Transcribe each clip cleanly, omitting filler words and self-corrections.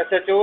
SHO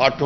8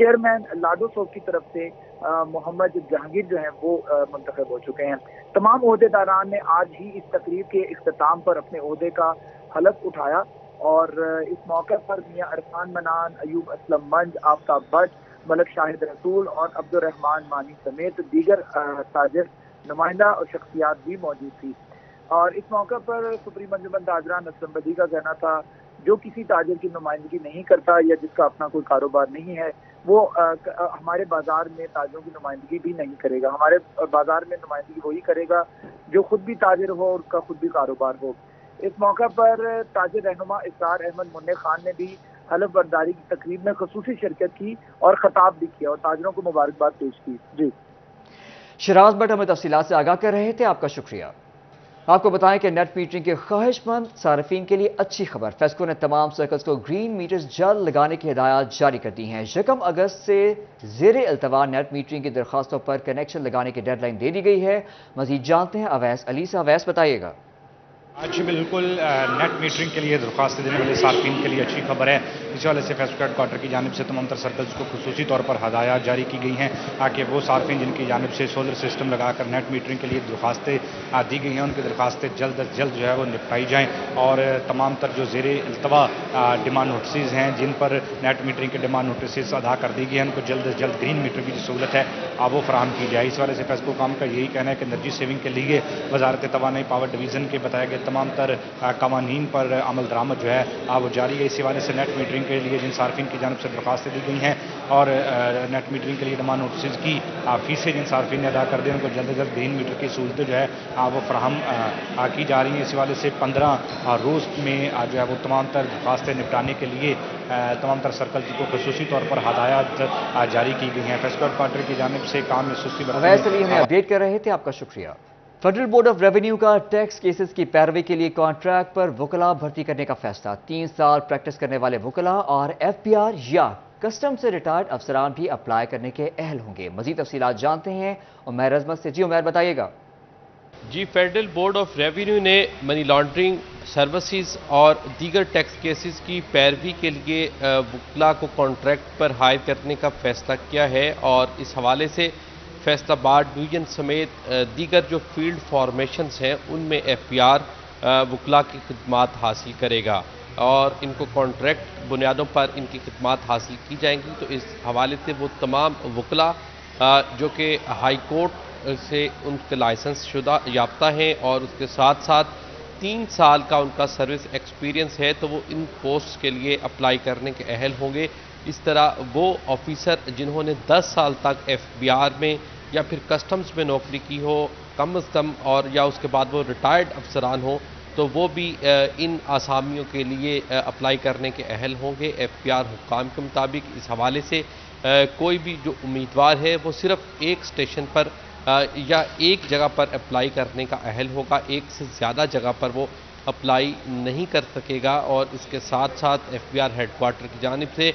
chairman لاڈو صوب کی طرف سے محمد جہانگیر جو ہیں وہ منتخب ہو چکے ہیں۔ تمام عہدیداران نے آج ہی اس تقریب کے اختتام پر اپنے عہدے کا حلف اٹھایا اور اس موقع پر میاں عرفان منان، ایوب اسلم منج، آفتاب بٹ، ملک شاہد رسول اور عبد الرحمان مانی سمیت دیگر تاجر، نمائندہ اور شخصیات بھی موجود تھی۔ اور اس موقع پر سپریم انجمن تاجران اسلم بدی کا کہنا تھا جو کسی تاجر کی نمائندگی نہیں کرتا یا جس کا اپنا کوئی کاروبار نہیں ہے وہ ہمارے بازار میں تاجروں کی نمائندگی بھی نہیں کرے گا۔ ہمارے بازار میں نمائندگی وہی کرے گا جو خود بھی تاجر ہو اور اس کا خود بھی کاروبار ہو۔ اس موقع پر تاجر رہنما اسرار احمد منع خان نے بھی حلف برداری کی تقریب میں خصوصی شرکت کی اور خطاب بھی کیا اور تاجروں کو مبارکباد پیش کی۔ جی شراز بٹ ہمیں تفصیلات سے آگاہ کر رہے تھے، آپ کا شکریہ۔ آپ کو بتائیں کہ نیٹ میٹرنگ کے خواہش مند صارفین کے لیے اچھی خبر، فیسکو نے تمام سرکلز کو گرین میٹرز جلد لگانے کی ہدایات جاری کر دی ہیں۔ 1 اگست سے زیر التوا نیٹ میٹرنگ کی درخواستوں پر کنیکشن لگانے کی ڈیڈ لائن دے دی گئی ہے۔ مزید جانتے ہیں اویس علی سے۔ اویس بتائیے گا۔ جی بالکل، نیٹ میٹرنگ کے لیے درخواست دینے والے صارفین کے لیے اچھی خبر ہے۔ اس حوالے سے فیسکو ہیڈ کوارٹر کی جانب سے تمام تر سرکلز کو خصوصی طور پر ہدایات جاری کی گئی ہیں تاکہ وہ صارفین جن کی جانب سے سولر سسٹم لگا کر نیٹ میٹرنگ کے لیے درخواستیں دی گئی ہیں ان کی درخواستیں جلد از جلد جو ہے وہ نپٹائی جائیں، اور تمام تر جو زیر التوا ڈیمانڈ نوٹسز ہیں جن پر نیٹ میٹرنگ کے ڈیمانڈ نوٹسز ادا کر دی گئی ہیں ان کو جلد از جلد گرین میٹر کی جو سہولت ہے وہ فراہم کی جائے۔ اس حوالے سے فیسکو کام کا یہی کہنا ہے کہ انرجی سیونگ کے لیے وزارت توانائی پاور ڈویژن کے بتایا گئے تمام تر قوانین پر عمل درآمد جو ہے وہ جاری ہے۔ اس حوالے سے نیٹ میٹرنگ کے لیے جن صارفین کی جانب سے درخواستیں دی گئی ہیں اور نیٹ میٹرنگ کے لیے ڈیمانڈ نوٹسز کی فیسیں جن صارفین نے ادا کر دی ان کو جلد از جلد گرین میٹر کی سہولتیں جو ہے وہ فراہم کی جا رہی ہیں۔ اس حوالے سے 15 روز میں جو ہے وہ تمام تر درخواستیں نپٹانے کے لیے تمام تر سرکلز کو خصوصی طور پر ہدایات جاری کی گئی ہیں۔ فیسکو ہیڈ کوارٹر کی جانب سے کام میں سستی اویس علی ہمیں اپڈیٹ کر رہے تھے، آپ کا شکریہ۔ فیڈرل بورڈ آف ریونیو کا ٹیکس کیسز کی پیروی کے لیے کانٹریکٹ پر وکلاء بھرتی کرنے کا فیصلہ۔ 3 سال پریکٹس کرنے والے وکلاء اور FBR یا کسٹم سے ریٹائرڈ افسران بھی اپلائی کرنے کے اہل ہوں گے۔ مزید تفصیلات جانتے ہیں عمیر عظمت سے۔ جی عمیر بتائیے گا۔ جی فیڈرل بورڈ آف ریونیو نے منی لانڈرنگ سروسز اور دیگر ٹیکس کیسز کی پیروی کے لیے وکلاء کو کانٹریکٹ پر ہائر کرنے کا فیصلہ کیا ہے، اور اس حوالے سے فیصل آباد ڈویژن سمیت دیگر جو فیلڈ فارمیشنز ہیں ان میں FBR وکلاء کی خدمات حاصل کرے گا اور ان کو کانٹریکٹ بنیادوں پر ان کی خدمات حاصل کی جائیں گی۔ تو اس حوالے سے وہ تمام وکلاء جو کہ ہائی کورٹ سے ان کے لائسنس شدہ یافتہ ہیں اور اس کے ساتھ ساتھ 3 سال کا ان کا سروس ایکسپیرینس ہے تو وہ ان پوسٹ کے لیے اپلائی کرنے کے اہل ہوں گے۔ اس طرح وہ آفیسر جنہوں نے 10 سال تک FBR میں یا پھر کسٹمز میں نوکری کی ہو کم از کم، اور یا اس کے بعد وہ ریٹائرڈ افسران ہوں تو وہ بھی ان آسامیوں کے لیے اپلائی کرنے کے اہل ہوں گے FBR حکام کے مطابق۔ اس حوالے سے کوئی بھی جو امیدوار ہے وہ صرف ایک اسٹیشن پر یا ایک جگہ پر اپلائی کرنے کا اہل ہوگا، ایک سے زیادہ جگہ پر وہ اپلائی نہیں کر سکے گا۔ اور اس کے ساتھ ساتھ FBR ہیڈ کوارٹر کی جانب سے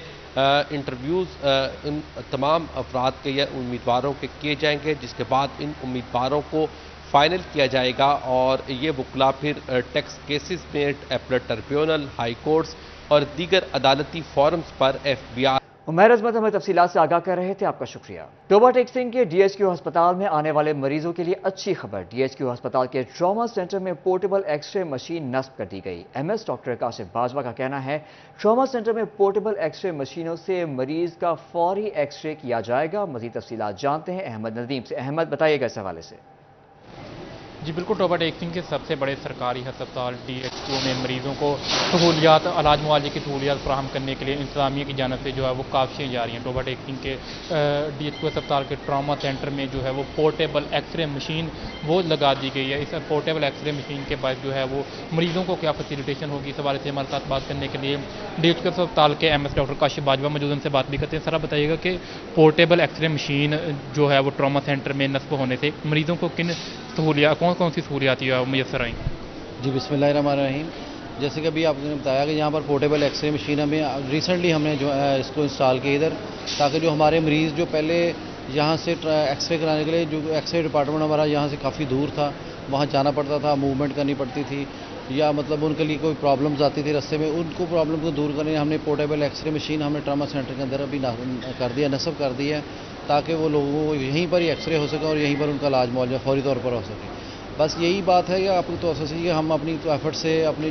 انٹرویوز ان تمام افراد کے یا امیدواروں کے کیے جائیں گے، جس کے بعد ان امیدواروں کو فائنل کیا جائے گا اور یہ وکلاء پھر ٹیکس کیسز میں اپلیٹ ٹربیونل، ہائی کورٹس اور دیگر عدالتی فورمز پر FBR عمیر عظمت ہمیں تفصیلات سے آگاہ کر رہے تھے، آپ کا شکریہ۔ ٹوبہ ٹیک سنگھ کے DHQ ہسپتال میں آنے والے مریضوں کے لیے اچھی خبر۔ DHQ ہسپتال کے ٹراما سینٹر میں پورٹیبل ایکس رے مشین نصب کر دی گئی۔ MS ڈاکٹر کاشف باجوہ کا کہنا ہے ٹراما سینٹر میں پورٹیبل ایکس رے مشینوں سے مریض کا فوری ایکس رے کیا جائے گا۔ مزید تفصیلات جانتے ہیں احمد ندیم سے۔ احمد بتائیے گا اس حوالے سے۔ جی بالکل، ٹوبہ ٹیک سنگھ کے سب سے بڑے سرکاری ہسپتال DHQ میں مریضوں کو سہولیات، علاج معالجے کی سہولیات فراہم کرنے کے لیے انتظامیہ کی جانب سے جو ہے وہ کاوشیں جاری ہیں۔ ٹوبہ ٹیک سنگھ کے DHQ ہسپتال کے ٹراما سینٹر میں جو ہے وہ پورٹیبل ایکس رے مشین وہ لگا دی گئی ہے۔ اس پورٹیبل ایکس رے مشین کے بعد جو ہے وہ مریضوں کو کیا فیسیلیٹیشن ہوگی، اس حوالے سے ہمارے ساتھ بات کرنے کے لیے DHQ ہسپتال کے MS ڈاکٹر کاشف باجوہ موجود، ان سے بات بھی کرتے ہیں۔ سر آپ بتائیے گا کہ پورٹیبل ایکس رے مشین جو ہے وہ ٹراما سینٹر میں نصب ہونے سے مریضوں کو کن سہولیات، کون سی سہولیات میسر آئیں؟ جی بسم اللہ الرحمن الرحیم۔ جیسے کہ ابھی آپ نے بتایا کہ یہاں پر پورٹیبل ایکس رے مشین ہمیں ریسنٹلی ہم نے جو ہے اس کو انسٹال کی ادھر، تاکہ جو ہمارے مریض جو پہلے یہاں سے ایکس رے کرانے کے لیے جو ایکس رے ڈپارٹمنٹ ہمارا یہاں سے کافی دور تھا، وہاں جانا پڑتا تھا، موومنٹ کرنی پڑتی تھی، یا مطلب ان کے لیے کوئی پرابلمز آتی تھی راستے میں، ان کو پرابلم کو دور کرنے ہم نے پورٹیبل ایکس رے مشین ہم نے ٹراما سینٹر کے اندر ابھی کر دیا، نصب کر دی ہے، تاکہ وہ لوگوں کو یہیں پر ہی ایکس رے ہو سکے اور یہیں پر ان کا علاج معالجہ فوری طور پر ہو سکے۔ بس یہی بات ہے کہ اپنی توسع سے ہم اپنی ایفرٹ سے اپنی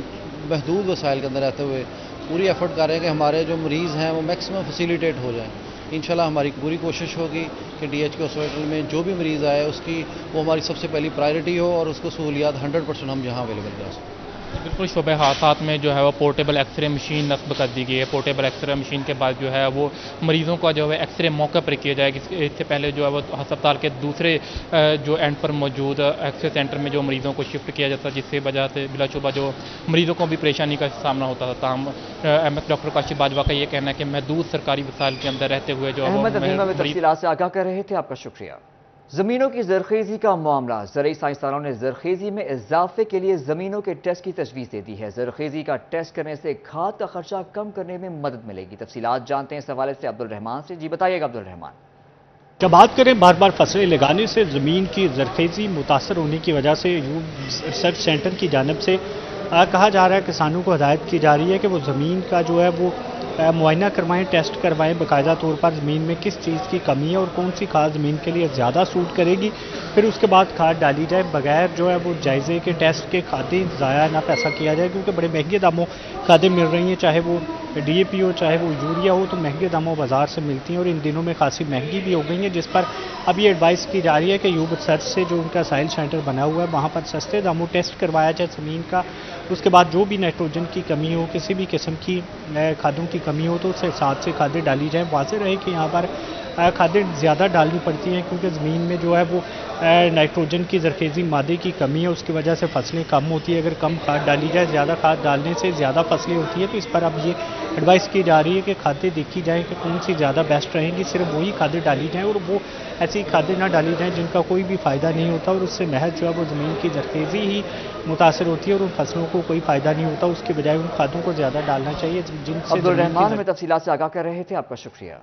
محدود وسائل کے اندر رہتے ہوئے پوری ایفرٹ کر رہے ہیں کہ ہمارے جو مریض ہیں وہ میکسیمم فیسیلیٹیٹ ہو جائیں۔ انشاءاللہ ہماری پوری کوشش ہوگی کہ ڈی ایچ کے ہاسپٹل میں جو بھی مریض آئے اس کی وہ ہماری سب سے پہلی پرائرٹی ہو اور اس کو سہولیات 100% ہم یہاں اویلیبل کرا سکیں۔ بالکل شعبہ حادثات میں جو ہے وہ پورٹیبل ایکس رے مشین نصب کر دی گئی ہے۔ پورٹیبل ایکس رے مشین کے بعد جو ہے وہ مریضوں کا جو ہے ایکس رے موقع پر کیا جائے گا۔ اس سے پہلے جو ہے وہ ہسپتال کے دوسرے جو اینڈ پر موجود ایکس رے سینٹر میں جو مریضوں کو شفٹ کیا جاتا ہے، جس سے وجہ سے بلا شبہ جو مریضوں کو بھی پریشانی کا سامنا ہوتا تھا۔ تاہم M S doctor Kashif Bajwa کا یہ کہنا ہے کہ محدود سرکاری وسائل کے اندر رہتے ہوئے جو احمد عظیمہ میں تفصیلات سے آگاہ کر رہے تھے، آپ کا شکریہ۔ زمینوں کی زرخیزی کا معاملہ، زرعی سائنسدانوں نے زرخیزی میں اضافے کے لیے زمینوں کے ٹیسٹ کی تجویز دے دی ہے۔ زرخیزی کا ٹیسٹ کرنے سے کھاد کا خرچہ کم کرنے میں مدد ملے گی۔ تفصیلات جانتے ہیں اس حوالے سے عبدالرحمان سے۔ جی بتائیے گا عبدالرحمان۔ جب بات کریں بار بار فصلیں لگانے سے زمین کی زرخیزی متاثر ہونے کی وجہ سے ریسرچ سینٹر کی جانب سے کہا جا رہا ہے، کسانوں کو ہدایت کی جا رہی ہے کہ وہ زمین کا جو ہے وہ معائنہ کروائیں، ٹیسٹ کروائیں باقاعدہ طور پر زمین میں کس چیز کی کمی ہے اور کون سی کھاد زمین کے لیے زیادہ سوٹ کرے گی، پھر اس کے بعد کھاد ڈالی جائے بغیر جو ہے وہ جائزے کے ٹیسٹ کے کھادیں ضائع نہ پیسہ کیا جائے، کیونکہ بڑے مہنگے داموں کھادیں مل رہی ہیں، چاہے وہ ڈی اے پی ہو چاہے وہ یوریا ہو، تو مہنگے داموں بازار سے ملتی ہیں اور ان دنوں میں خاصی مہنگی بھی ہو گئی ہیں، جس پر اب یہ ایڈوائس کی جا رہی ہے کہ یوب ریسرچ سے جو ان کا سائل سینٹر بنا ہوا ہے وہاں پر سستے داموں ٹیسٹ کروایا جائے زمین کا، اس کے بعد جو بھی نائٹروجن کی کمی ہو، کسی بھی قسم کی کھادوں کی کمی ہو تو اس حساب سے کھادیں ڈالی جائیں۔ واضح رہے کہ یہاں پر کھادیں زیادہ ڈالنی پڑتی ہیں کیونکہ زمین میں جو ہے وہ نائٹروجن کی زرخیزی مادے کی کمی ہے، اس کی وجہ سے فصلیں کم ہوتی ہے۔ اگر کم کھاد ڈالی جائے، زیادہ کھاد ڈالنے سے زیادہ فصلیں ہوتی ہیں، تو اس پر اب یہ ایڈوائس کی جا رہی ہے کہ کھادیں دیکھی جائیں کہ کون سی زیادہ بیسٹ رہیں گی، صرف وہی کھادیں ڈالی جائیں اور وہ ایسی کھادیں نہ ڈالی جائیں جن کا کوئی بھی فائدہ نہیں ہوتا اور اس سے محض جو ہے وہ زمین کی زرخیزی ہی متاثر ہوتی ہے اور ان فصلوں کو کوئی فائدہ نہیں ہوتا، اس کے بجائے ان کھادوں کو زیادہ ڈالنا چاہیے جن سے عبدالرحمان ہمیں تفصیلات سے آگاہ کر رہے تھے، آپ کا شکریہ۔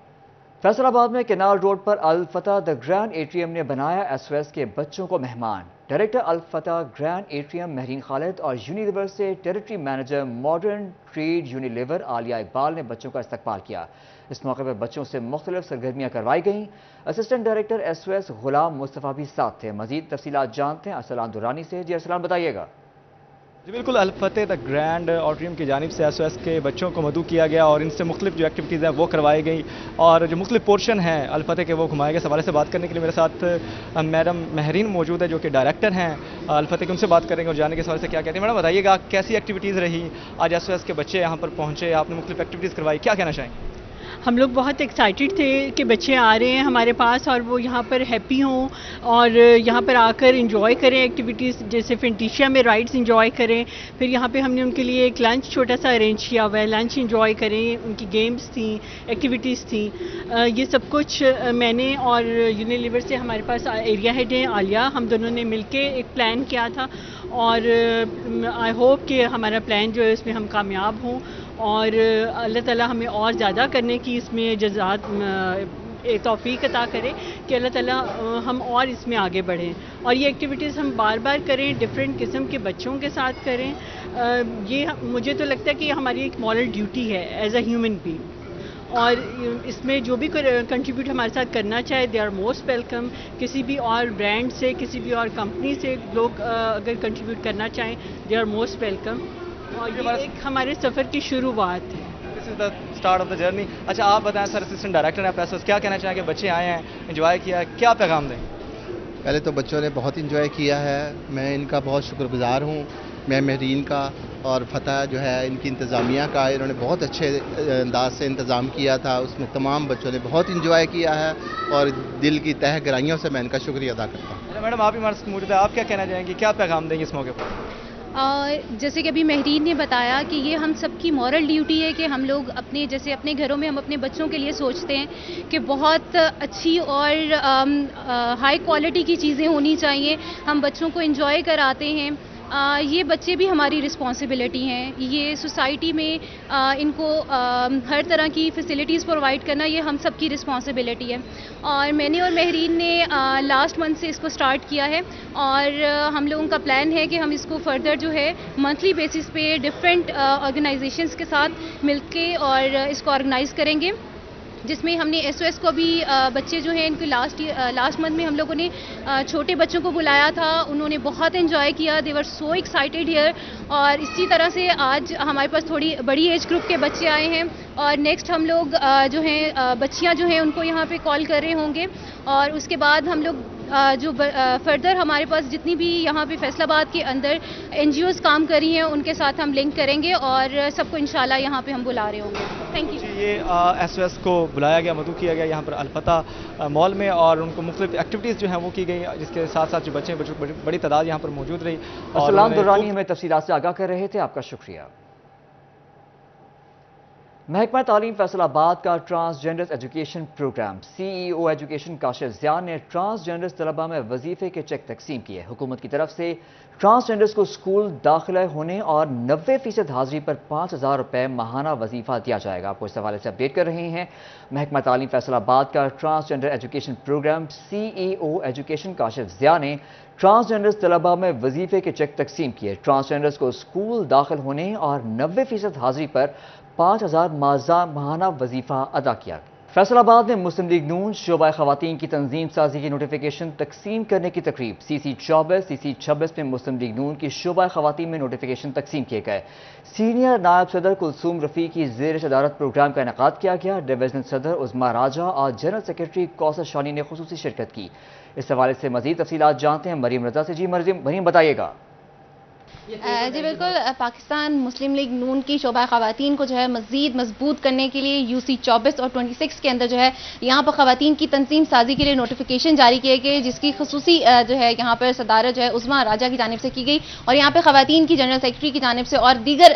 فیصل آباد میں کینال روڈ پر الفتح دی گرینڈ ایٹریم نے بنایا ایس او ایس کے بچوں کو مہمان۔ ڈائریکٹر الفتح گرینڈ ایٹریم مہرین خالد اور یونیلیور سے territory manager modern trade Unilever Aliya Iqbal نے بچوں کا استقبال کیا۔ اس موقع پر بچوں سے مختلف سرگرمیاں کروائی گئیں۔ Assistant director S O S Ghulam Mustafa بھی ساتھ تھے۔ مزید تفصیلات جانتے ہیں ارسلان دورانی سے۔ جی ارسلان بتائیے گا۔ جی بالکل، الفتح دی گرینڈ آڈیٹوریم کی جانب سے ایس او ایس کے بچوں کو مدعو کیا گیا اور ان سے مختلف جو ایکٹیویٹیز ہیں وہ کروائی گئی اور جو مختلف پورشن ہیں الفتح کے وہ گھمائے گئے۔ اس حوالے سے بات کرنے کے لیے میرے ساتھ میڈم مہرین موجود ہے جو کہ ڈائریکٹر ہیں الفتح کے، ان سے بات کریں گے اور جاننے کے حوالے سے کیا کہتے ہیں۔ میڈم بتائیے گا کیسی ایکٹیویٹیز رہی آج ایس او ایس کے بچے یہاں پر پہنچے، آپ نے مختلف ایکٹیویٹیز کروائی، کیا کہنا چاہیں گے؟ ہم لوگ بہت ایکسائٹیڈ تھے کہ بچے آ رہے ہیں ہمارے پاس اور وہ یہاں پر ہیپی ہوں اور یہاں پر آ کر انجوائے کریں ایکٹیویٹیز، جیسے فینٹیشیا میں رائڈز انجوائے کریں۔ پھر یہاں پہ ہم نے ان کے لیے ایک لنچ چھوٹا سا ارینج کیا ہوا ہے، لنچ انجوائے کریں، ان کی گیمز تھیں، ایکٹیویٹیز تھیں۔ یہ سب کچھ میں نے اور یونیلیور سے ہمارے پاس ایریا ہیڈ ہیں عالیہ، ہم دونوں نے مل کے ایک پلان کیا تھا اور آئی ہوپ کہ ہمارا پلان جو ہے اس میں ہم کامیاب ہوں اور اللہ تعالیٰ ہمیں اور زیادہ کرنے کی اس میں جزات توفیق عطا کرے کہ اللہ تعالیٰ ہم اور اس میں آگے بڑھیں اور یہ ایکٹیویٹیز ہم بار بار کریں، ڈفرینٹ قسم کے بچوں کے ساتھ کریں۔ یہ مجھے تو لگتا ہے کہ یہ ہماری ایک مورل ڈیوٹی ہے ایز اے ہیومن بینگ، اور اس میں جو بھی کنٹریبیوٹ ہمارے ساتھ کرنا چاہے دے آر موسٹ ویلکم۔ کسی بھی اور برانڈ سے، کسی بھی اور کمپنی سے لوگ اگر کنٹریبیوٹ کرنا چاہیں دے آر موسٹ ویلکم، اور یہ ایک ہمارے سفر کی شروعات ہے۔ This is the start of the journey. اچھا آپ بتائیں سر، اسسٹنٹ ڈائریکٹر ہیں ایس او ایس، کیا کہنا چاہیں کہ بچے آئے ہیں انجوائے کیا، کیا پیغام دیں؟ پہلے تو بچوں نے بہت انجوائے کیا ہے، میں ان کا بہت شکر گزار ہوں، میں مہرین کا اور فتح جو ہے ان کی انتظامیہ کا، انہوں نے بہت اچھے انداز سے انتظام کیا تھا، اس میں تمام بچوں نے بہت انجوائے کیا ہے اور دل کی تہ گہرائیوں سے میں ان کا شکریہ ادا کرتا ہوں۔ میڈم آپ ہی ہمارے ساتھ موجود ہیں، آپ کیا کہنا چاہیں گے، کیا پیغام دیں گے اس موقع پر؟ جیسے کہ ابھی مہرین نے بتایا کہ یہ ہم سب کی مورل ڈیوٹی ہے کہ ہم لوگ اپنے جیسے اپنے گھروں میں ہم اپنے بچوں کے لیے سوچتے ہیں کہ بہت اچھی اور ہائی کوالٹی کی چیزیں ہونی چاہیے، ہم بچوں کو انجوائے کراتے ہیں، یہ بچے بھی ہماری رسپانسبلٹی ہیں. یہ سوسائٹی میں ان کو ہر طرح کی فیسلٹیز پرووائڈ کرنا یہ ہم سب کی رسپانسبلٹی ہے. اور میں نے اور مہرین نے لاسٹ منتھ سے اس کو سٹارٹ کیا ہے, اور ہم لوگوں کا پلان ہے کہ ہم اس کو فردر جو ہے منتھلی بیسس پہ ڈفرینٹ آرگنائزیشنس کے ساتھ مل کے اور اس کو آرگنائز کریں گے, جس میں ہم نے ایس او ایس کو بھی بچے جو ہیں ان کے لاسٹ منتھ میں ہم لوگوں نے چھوٹے بچوں کو بلایا تھا. انہوں نے بہت انجوائے کیا, دے ور سو ایکسائٹیڈ ہیئر. اور اسی طرح سے آج ہمارے پاس تھوڑی بڑی ایج گروپ کے بچے آئے ہیں, اور نیکسٹ ہم لوگ جو ہیں بچیاں جو ہیں ان کو یہاں پہ کال کر رہے ہوں گے. اور اس کے بعد ہم لوگ جو فردر ہمارے پاس جتنی بھی یہاں پہ فیصل آباد کے اندر این جی اوز کام کر رہی ہیں ان کے ساتھ ہم لنک کریں گے, اور سب کو انشاءاللہ یہاں پہ ہم بلا رہے ہوں گے. Thank you. یہ ایس او ایس کو بلایا گیا, مدعو کیا گیا یہاں پر الفتح مال میں, اور ان کو مختلف ایکٹیویٹیز جو ہیں وہ کی گئی, جس کے ساتھ ساتھ جو بچے بڑی تعداد یہاں پر موجود رہی. سلام درانی ہمیں تفصیلات سے آگاہ کر رہے تھے, آپ کا شکریہ. محکمہ تعلیم فیصل آباد کا ٹرانسجینڈرز ایجوکیشن پروگرام سی ای او ایجوکیشن کاشف زیان نے ٹرانسجینڈرز طلباء میں وظیفے کے چیک تقسیم کیے. حکومت کی طرف سے ٹرانسجینڈرز کو اسکول داخلہ ہونے اور 90% حاضری پر 5,000 روپے ماہانہ وظیفہ دیا جائے گا. آپ کو اس حوالے سے اپڈیٹ کر رہے ہیں. محکمہ تعلیم فیصل آباد کا ٹرانسجینڈر ایجوکیشن پروگرام سی ای او ایجوکیشن کاشف زیان نے ٹرانسجینڈرز طلباء میں وظیفے کے چیک تقسیم کیے. ٹرانسجینڈرز کو اسکول داخل ہونے اور 90% حاضری پر 5,000 ماہانہ وظیفہ ادا کیا. فیصل آباد میں مسلم لیگ نون شعبہ خواتین کی تنظیم سازی کی نوٹیفیکیشن تقسیم کرنے کی تقریب. سی سی 26 میں مسلم لیگ نون کی شعبہ خواتین میں نوٹیفیکیشن تقسیم کیے گئے. سینئر نائب صدر کلثوم رفیع کی زیر صدارت پروگرام کا انعقاد کیا گیا. ڈویژنل صدر عظما راجہ اور جنرل سیکرٹری کوثر شانی نے خصوصی شرکت کی. اس حوالے سے مزید تفصیلات جانتے ہیں مریم رضا سے. جی مریم بتائیے گا. جی بالکل, پاکستان مسلم لیگ نون کی شعبہ خواتین کو جو ہے مزید مضبوط کرنے کے لیے یو سی 24 اور 26 کے اندر جو ہے یہاں پر خواتین کی تنظیم سازی کے لیے نوٹیفیکیشن جاری کیے گئے, جس کی خصوصی جو ہے یہاں پر صدارت جو ہے عظما راجہ کی جانب سے کی گئی, اور یہاں پہ خواتین کی جنرل سیکرٹری کی جانب سے اور دیگر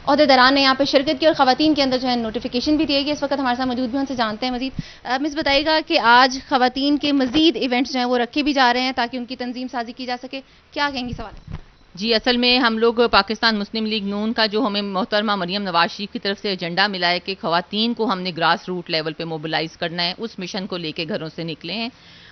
عہدیداران نے یہاں پہ شرکت کی, اور خواتین کے اندر جو ہے نوٹیفیکیشن بھی دیے گئے. اس وقت ہمارے ساتھ موجود بھی ان سے جانتے ہیں مزید. مس بتائیے گا کہ آج خواتین کے مزید ایونٹس جو ہیں وہ رکھے بھی جا رہے ہیں تاکہ ان کی تنظیم سازی کی جا سکے, کیا کہیں گی سوال؟ جی اصل میں ہم لوگ پاکستان مسلم لیگ نون کا جو ہمیں محترمہ مریم نواز شریف کی طرف سے ایجنڈا ملا ہے کہ خواتین کو ہم نے گراس روٹ لیول پہ موبلائز کرنا ہے, اس مشن کو لے کے گھروں سے نکلے ہیں,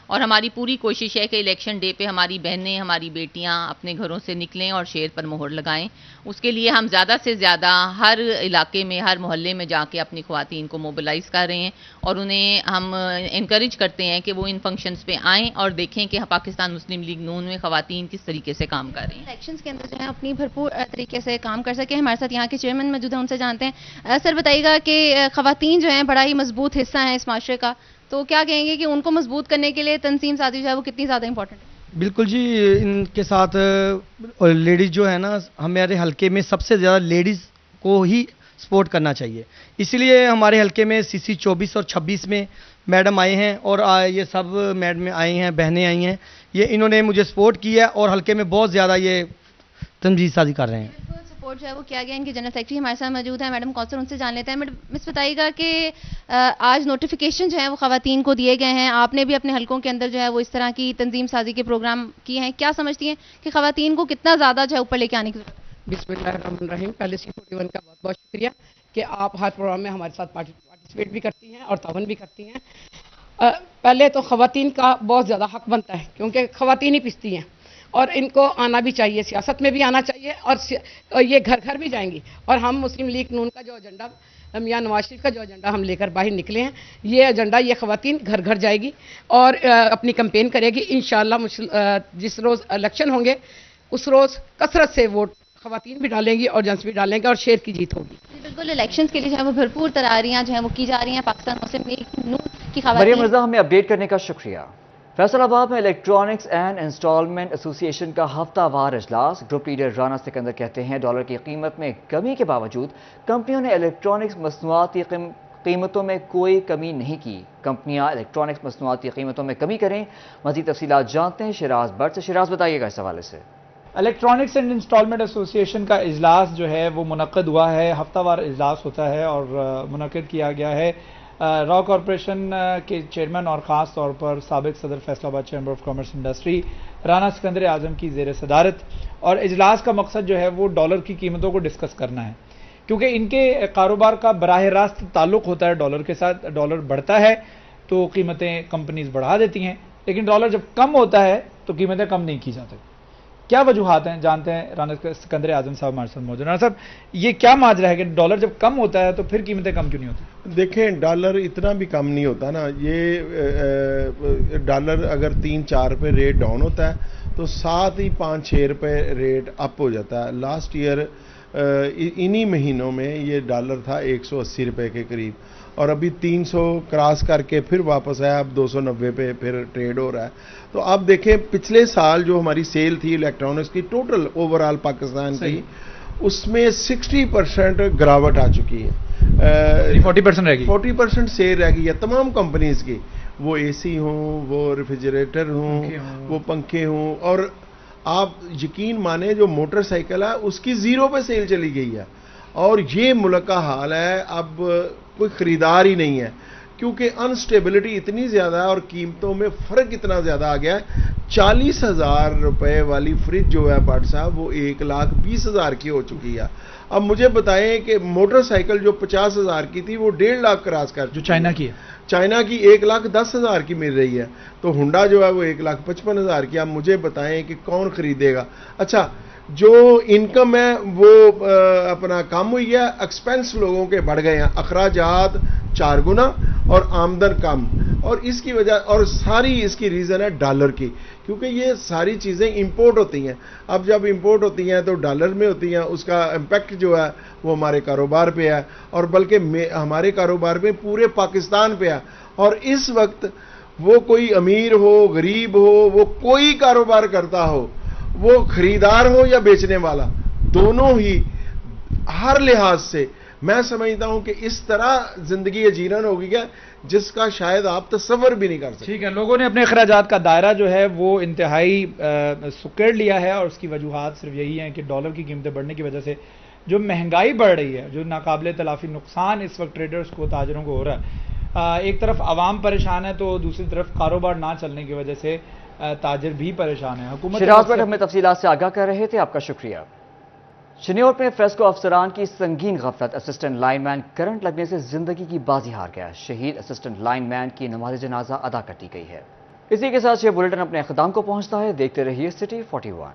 اور ہماری پوری کوشش ہے کہ الیکشن ڈے پہ ہماری بہنیں ہماری بیٹیاں اپنے گھروں سے نکلیں اور شیر پر مہر لگائیں. اس کے لیے ہم زیادہ سے زیادہ ہر علاقے میں ہر محلے میں جا کے اپنی خواتین کو موبلائز کر رہے ہیں, اور انہیں ہم انکریج کرتے ہیں کہ وہ ان فنکشنز پہ آئیں اور دیکھیں کہ پاکستان مسلم لیگ نون میں خواتین کس طریقے سے کام کر رہی ہیں, الیکشنز کے اندر جو ہے اپنی بھرپور طریقے سے کام کر سکیں. ہمارے ساتھ یہاں کے چیئرمین موجود ہیں, ان سے جانتے ہیں. سر بتائیے گا کہ خواتین جو ہیں بڑا ہی مضبوط حصہ ہیں اس معاشرے کا, تو کیا کہیں گے کہ ان کو مضبوط کرنے کے لیے تنظیم سازی جو ہے وہ کتنی زیادہ امپورٹنٹ ہے؟ بالکل جی, ان کے ساتھ لیڈیز جو ہے نا, ہمارے حلقے میں سب سے زیادہ لیڈیز کو ہی سپورٹ کرنا چاہیے. اسی لیے ہمارے حلقے میں سی سی 24 اور 26 میں میڈم آئے ہیں, اور یہ سب میڈم آئی ہیں, بہنیں آئی ہیں, یہ انہوں نے مجھے سپورٹ کیا اور حلقے میں بہت زیادہ یہ تنظیم سازی کر رہے ہیں. سپورٹ جو ہے وہ کیا گیا. ان کی جنرل سیکرٹری ہمارے ساتھ موجود ہیں میڈم کوثر, ان سے جان لیتے ہیں. میڈم مس بتائیے گا کہ آج نوٹیفیکیشن جو ہیں وہ خواتین کو دیے گئے ہیں, آپ نے بھی اپنے حلقوں کے اندر جو ہے وہ اس طرح کی تنظیم سازی کے پروگرام کیے ہیں, کیا سمجھتی ہیں کہ خواتین کو کتنا زیادہ جو ہے اوپر لے کے آنے کی ضرورت ہے؟ بسم اللہ الرحمن الرحیم. پہلے C41 کا بہت بہت شکریہ کہ آپ ہر پروگرام میں ہمارے ساتھ پارٹیسپیٹ بھی کرتی ہیں اور تعاون بھی کرتی ہیں. پہلے تو خواتین کا بہت زیادہ حق بنتا ہے کیونکہ خواتین ہی پستی ہیں, اور ان کو آنا بھی چاہیے, سیاست میں بھی آنا چاہیے, اور یہ گھر گھر بھی جائیں گی. اور ہم مسلم لیگ نون کا جو ایجنڈا میاں نواز شریف کا جو ایجنڈا ہم لے کر باہر نکلے ہیں, یہ ایجنڈا یہ خواتین گھر گھر جائے گی اور اپنی کمپین کرے گی. انشاءاللہ جس روز الیکشن ہوں گے اس روز کثرت سے ووٹ خواتین بھی ڈالیں گی اور جنس بھی ڈالیں گے, اور شیر کی جیت ہوگی. بالکل, الیکشنز کے لیے جو ہے وہ بھرپور تیاریاں جو ہیں وہ کی جا رہی ہیں. پاکستان مسلم لیگ نون کی خواتین. مریم رضا, ہمیں اپڈیٹ کرنے کا شکریہ. فیصل آباد میں الیکٹرانکس اینڈ انسٹالمنٹ ایسوسی ایشن کا ہفتہ وار اجلاس. گروپ لیڈر رانا سکندر کہتے ہیں ڈالر کی قیمت میں کمی کے باوجود کمپنیوں نے الیکٹرانکس مصنوعات کی قیمتوں میں کوئی کمی نہیں کی. کمپنیاں الیکٹرانکس مصنوعات کی قیمتوں میں کمی کریں. مزید تفصیلات جانتے ہیں شیراز بٹ سے. شیراز بتائیے گا اس حوالے سے. الیکٹرانکس اینڈ انسٹالمنٹ ایسوسی ایشن کا اجلاس جو ہے وہ منعقد ہوا ہے. ہفتہ وار اجلاس ہوتا ہے اور منعقد کیا گیا ہے. را کارپوریشن کے چیئرمین اور خاص طور پر سابق صدر Faisalabad chamber of commerce industry Rana Sikandar Azam کی زیر صدارت اور اجلاس کا مقصد جو ہے وہ ڈالر کی قیمتوں کو ڈسکس کرنا ہے، کیونکہ ان کے کاروبار کا براہ راست تعلق ہوتا ہے ڈالر کے ساتھ. ڈالر بڑھتا ہے تو قیمتیں کمپنیز بڑھا دیتی ہیں، لیکن ڈالر جب کم ہوتا ہے تو قیمتیں کم نہیں کی جاتی. کیا وجوہات ہیں؟ جانتے ہیں رانا سکندر اعظم صاحب ہمارے ساتھ موجود ہیں. رانا صاحب، یہ کیا ماجرا ہے کہ ڈالر جب کم ہوتا ہے تو پھر قیمتیں کم کیوں نہیں ہوتی؟ دیکھیں، ڈالر اتنا بھی کم نہیں ہوتا نا. یہ ڈالر اگر 3-4 پہ ریٹ ڈاؤن ہوتا ہے تو ساتھ ہی 5-6 روپے ریٹ اپ ہو جاتا ہے. لاسٹ ایئر انہی مہینوں میں یہ ڈالر تھا 180 روپے کے قریب، اور ابھی 300 کراس کر کے پھر واپس آیا، اب 290 پہ پھر ٹریڈ ہو رہا ہے. تو آپ دیکھیں پچھلے سال جو ہماری سیل تھی الیکٹرانکس کی ٹوٹل اوور آل پاکستان کی، اس میں 60% گراوٹ آ چکی ہے. 40% رہ گئی. 40% سیل رہ گئی ہے تمام کمپنیز کی، وہ اے سی ہوں، وہ ریفریجریٹر ہوں، وہ پنکھے ہوں. اور آپ یقین مانیں جو موٹر سائیکل ہے اس کی 0 پہ سیل چلی گئی ہے. اور یہ ملک کا حال ہے، اب کوئی خریدار ہی نہیں ہے، کیونکہ انسٹیبلٹی اتنی زیادہ ہے اور قیمتوں میں فرق اتنا زیادہ آ گیا ہے. 40,000 روپے والی فریج جو ہے بٹ صاحب وہ 1,20,000 کی ہو چکی ہے. اب مجھے بتائیں کہ موٹر سائیکل جو 50,000 کی تھی وہ 1.5 لاکھ کراس کر جو چائنا کی ہے، چائنا کی 1,10,000 کی مل رہی ہے. تو ہنڈا جو ہے وہ 1,55,000 کی. اب مجھے بتائیں کہ کون خریدے گا؟ اچھا، جو انکم ہے وہ اپنا کم ہوئی ہے، ایکسپینس لوگوں کے بڑھ گئے ہیں، اخراجات 4 گنا اور آمدن کم. اور اس کی وجہ، اور ساری اس کی ریزن ہے ڈالر کی، کیونکہ یہ ساری چیزیں امپورٹ ہوتی ہیں. اب جب امپورٹ ہوتی ہیں تو ڈالر میں ہوتی ہیں، اس کا امپیکٹ جو ہے وہ ہمارے کاروبار پہ ہے، اور بلکہ ہمارے کاروبار پہ پورے پاکستان پہ ہے. اور اس وقت وہ کوئی امیر ہو، غریب ہو، وہ کوئی کاروبار کرتا ہو، وہ خریدار ہو یا بیچنے والا، دونوں ہی ہر لحاظ سے میں سمجھتا ہوں کہ اس طرح زندگی اجیرن ہو گئی ہے جس کا شاید آپ تصور بھی نہیں کر سکتے. ٹھیک ہے، لوگوں نے اپنے اخراجات کا دائرہ جو ہے وہ انتہائی سکیڑ لیا ہے، اور اس کی وجوہات صرف یہی ہیں کہ ڈالر کی قیمتیں بڑھنے کی وجہ سے جو مہنگائی بڑھ رہی ہے، جو ناقابل تلافی نقصان اس وقت ٹریڈرز کو، تاجروں کو ہو رہا ہے. ایک طرف عوام پریشان ہے تو دوسری طرف کاروبار نہ چلنے کی وجہ سے تاجر بھی پریشان ہیں. حکومت شراز پر ہمیں تفصیلات سے آگاہ کر رہے تھے، آپ کا شکریہ. شنیور میں فریسکو افسران کی سنگین غفلت، اسسٹنٹ لائن مین کرنٹ لگنے سے زندگی کی بازی ہار گیا. شہید اسسٹنٹ لائن مین کی نماز جنازہ ادا کر دی گئی ہے. اسی کے ساتھ یہ بلیٹن اپنے اختتام کو پہنچتا ہے. دیکھتے رہیے سٹی 41.